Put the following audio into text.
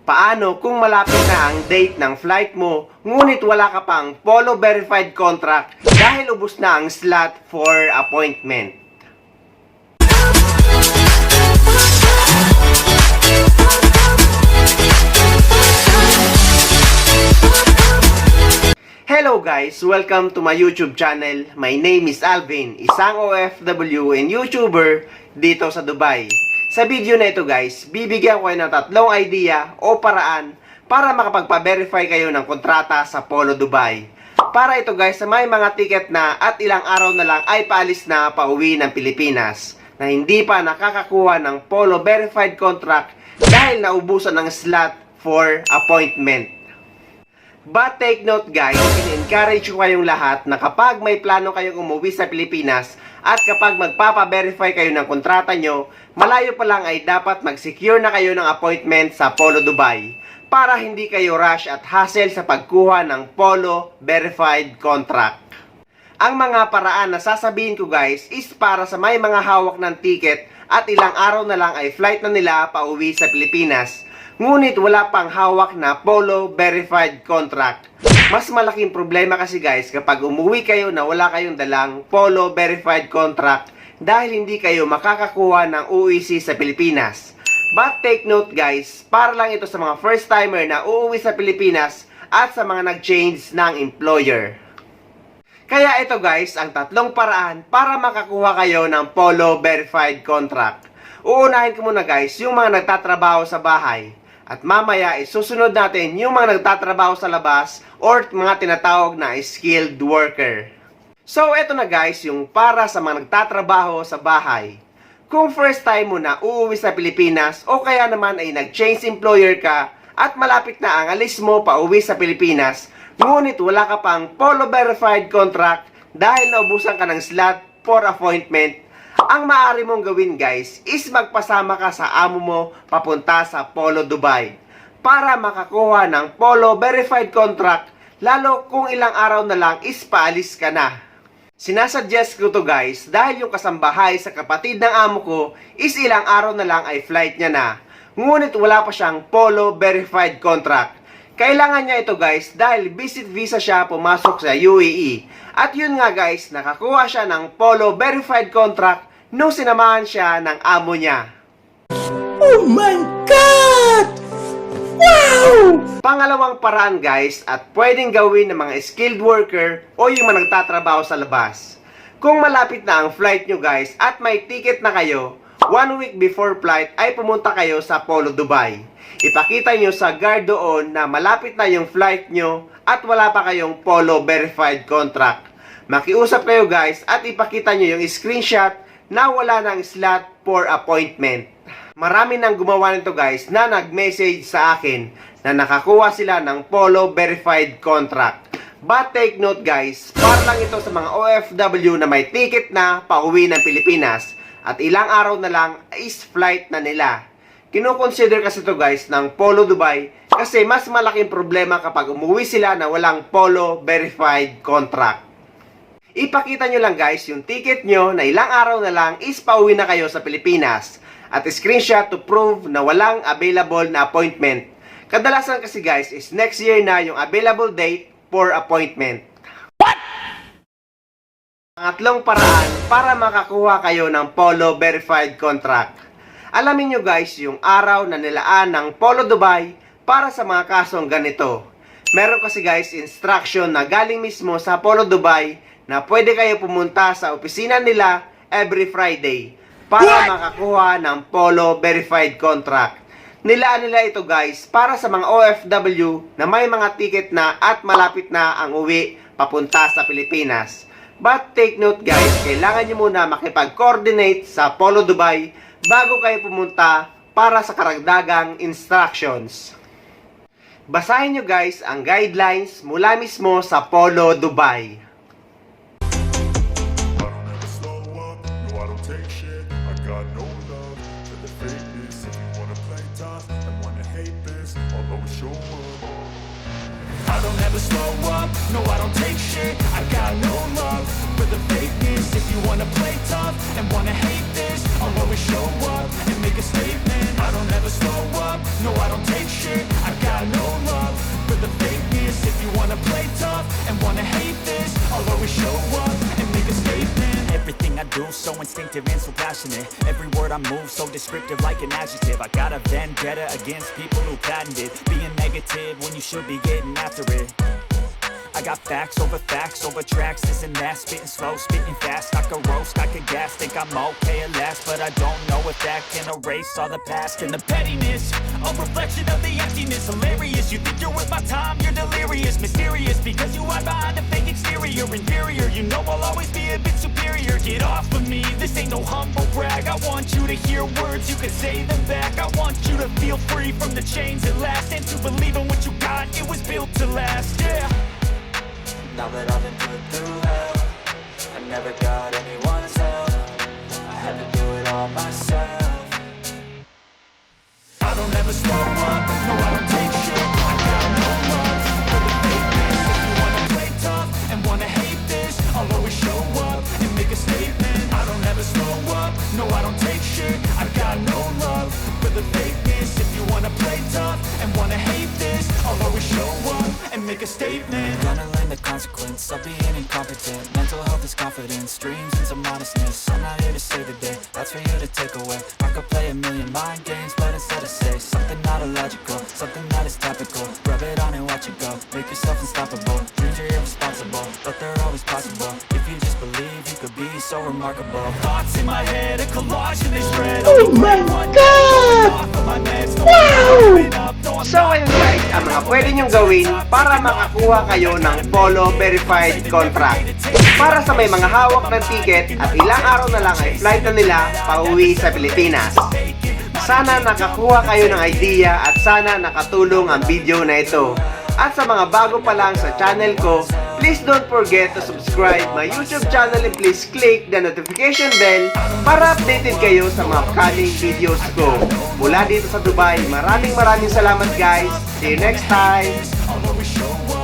Paano kung malapit na ang date ng flight mo, ngunit wala ka pang Polo verified contract dahil ubos na ang slot for appointment? Hello guys! Welcome to my YouTube channel. My name is Alvin, isang OFW and YouTuber dito sa Dubai. Sa video na ito guys, bibigyan ko kayo ng tatlong idea o paraan para makapagpa-verify kayo ng kontrata sa Polo Dubai. Para ito guys, sa may mga ticket na at ilang araw na lang ay paalis na pauwi ng Pilipinas na hindi pa nakakakuha ng Polo verified contract dahil naubusan ng slot for appointment. But take note guys, in-encourage ko kayong lahat na kapag may plano kayong umuwi sa Pilipinas at kapag magpapa-verify kayo ng kontrata nyo, malayo pa lang ay dapat mag-secure na kayo ng appointment sa Polo Dubai para hindi kayo rush at hassle sa pagkuha ng Polo verified contract. Ang mga paraan na sasabihin ko guys is para sa may mga hawak ng ticket at ilang araw na lang ay flight na nila pauwi sa Pilipinas. Ngunit wala pang hawak na Polo verified contract. Mas malaking problema kasi guys kapag umuwi kayo na wala kayong dalang Polo verified contract dahil hindi kayo makakakuha ng UEC sa Pilipinas. But take note guys, para lang ito sa mga first timer na uuwi sa Pilipinas at sa mga nag-change ng employer. Kaya ito guys ang tatlong paraan para makakuha kayo ng Polo verified contract. Uunahin ko muna guys yung mga nagtatrabaho sa bahay. At mamaya isusunod natin yung mga nagtatrabaho sa labas or mga tinatawag na skilled worker. So eto na guys yung para sa mga nagtatrabaho sa bahay. Kung first time mo na uuwi sa Pilipinas o kaya naman ay nag-change employer ka at malapit na ang alis mo pa uwi sa Pilipinas, ngunit wala ka pang Polo verified contract dahil naubusan ka ng slot for appointment, ang maaari mong gawin guys is magpasama ka sa amo mo papunta sa Polo Dubai para makakuha ng Polo verified contract lalo kung ilang araw na lang is paalis ka na. Sinasuggest ko to guys dahil yung kasambahay sa kapatid ng amo ko is ilang araw na lang ay flight niya na ngunit wala pa siyang Polo verified contract. Kailangan niya ito guys dahil visit visa siya pumasok sa UAE. At yun nga guys, nakakuha siya ng Polo verified contract nung sinamahan siya ng amo niya. Oh my God! Wow! Pangalawang paraan guys at pwedeng gawin ng mga skilled worker o yung mga nagtatrabaho sa labas. Kung malapit na ang flight nyo guys at may ticket na kayo, 1 week before flight ay pumunta kayo sa Polo Dubai. Ipakita nyo sa guard doon na malapit na yung flight nyo at wala pa kayong Polo verified contract. Makiusap kayo guys at ipakita nyo yung screenshot na wala ng slot for appointment. Marami nang gumawa nito guys na nag-message sa akin na nakakuha sila ng Polo verified contract. But take note guys, para lang ito sa mga OFW na may ticket na pauwi ng Pilipinas at ilang araw na lang is flight na nila. Kino-consider kasi ito guys ng Polo Dubai kasi mas malaking problema kapag umuwi sila na walang Polo verified contract. Ipakita nyo lang guys yung ticket nyo na ilang araw na lang is pauwi na kayo sa Pilipinas at screenshot to prove na walang available na appointment. Kadalasan kasi guys is next year na yung available date for appointment. What? Pangatlong paraan para makakuha kayo ng Polo verified contract. Alamin nyo guys yung araw na nilaan ng Polo Dubai para sa mga kasong ganito. Meron kasi guys instruction na galing mismo sa Polo Dubai na pwede kayo pumunta sa opisina nila every Friday para makakuha ng Polo verified contract. Nilaan nila ito guys para sa mga OFW na may mga ticket na at malapit na ang uwi papunta sa Pilipinas. But take note guys, kailangan nyo muna makipag-coordinate sa Polo Dubai bago kayo pumunta para sa karagdagang instructions. Basahin nyo guys ang guidelines mula mismo sa Polo Dubai. I don't ever slow up, no I don't take shit. I got no love for the fakeness. If you wanna play tough and wanna hate this, I'll always show up and make a statement. I don't ever slow up, no I don't take shit. do, so instinctive and so passionate. Every word I move, so descriptive like an adjective. I got a vendetta against people who patented being negative when you should be getting after it. I got facts over tracks, this and that. Spitting slow, spitting fast, I could roast, I could gas. Think I'm okay at last, but I don't know if that can erase all the past. And the pettiness, a reflection of the emptiness. Hilarious, you think you're worth my time, you're delirious. Mysterious, because you hide behind a fake exterior. Inferior, you know I'll always be a bit superior. Get off of me, this ain't no humble brag. I want you to hear words, you can say them back. I want you to feel free from the chains at last, and to believe in what you got, it was built to last, yeah. Now that I've been put through hell, I never got anyone's help. I had to do it all myself. I don't ever slow up, no I don't take shit. I got no love for the fakeness. If you wanna play tough and wanna hate this, I'll always show up and make a statement. I don't ever slow up, no I don't take shit. I got no love for the fakeness. If you wanna play tough and wanna hate this, I'll always show up and make a statement. Gonna learn the consequence of being incompetent. Mental health is confidence, dreams and some modestness. I'm not here to save the day, that's for you to take away. I could play a million mind games, but instead I say something not illogical, something that is topical. Rub it on and watch it go, make yourself unstoppable. Dreams are irresponsible, but they're always possible. If you just believe, you could be so remarkable. Thoughts in my head, a collage and they spread. Oh my God! Wow! So ayun guys, ang mga pwede nyong gawin para makakuha kayo ng Polo Verified Contract. Para sa may mga hawak ng ticket at ilang araw na lang ay flight na nila pauwi sa Pilipinas. Sana nakakuha kayo ng idea at sana nakatulong ang video na ito. At sa mga bago pa lang sa channel ko, please don't forget to subscribe my YouTube channel and please click the notification bell para updated kayo sa mga upcoming videos ko. Mula dito sa Dubai, maraming salamat guys. See you next time! I'll always show up